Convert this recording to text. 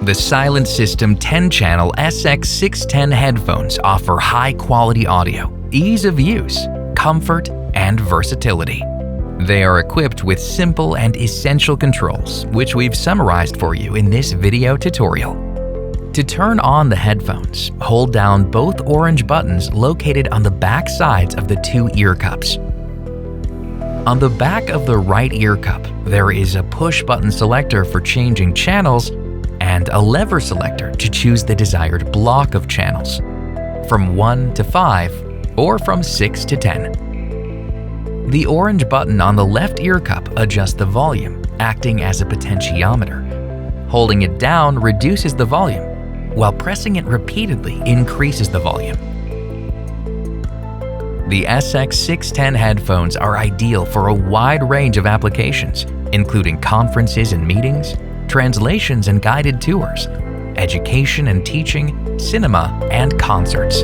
The Silentsystem 10-channel SX-610 headphones offer high-quality audio, ease of use, comfort, and versatility. They are equipped with simple and essential controls, which we've summarized for you in this video tutorial. To turn on the headphones, hold down both orange buttons located on the back sides of the two ear cups. On the back of the right ear cup, there is a push-button selector for changing channels and a lever selector to choose the desired block of channels, from 1 to 5 or from 6 to 10. The orange button on the left ear cup adjusts the volume, acting as a potentiometer. Holding it down reduces the volume, while pressing it repeatedly increases the volume. The SX-610 headphones are ideal for a wide range of applications, including conferences and meetings, translations and guided tours, education and teaching, cinema, and concerts.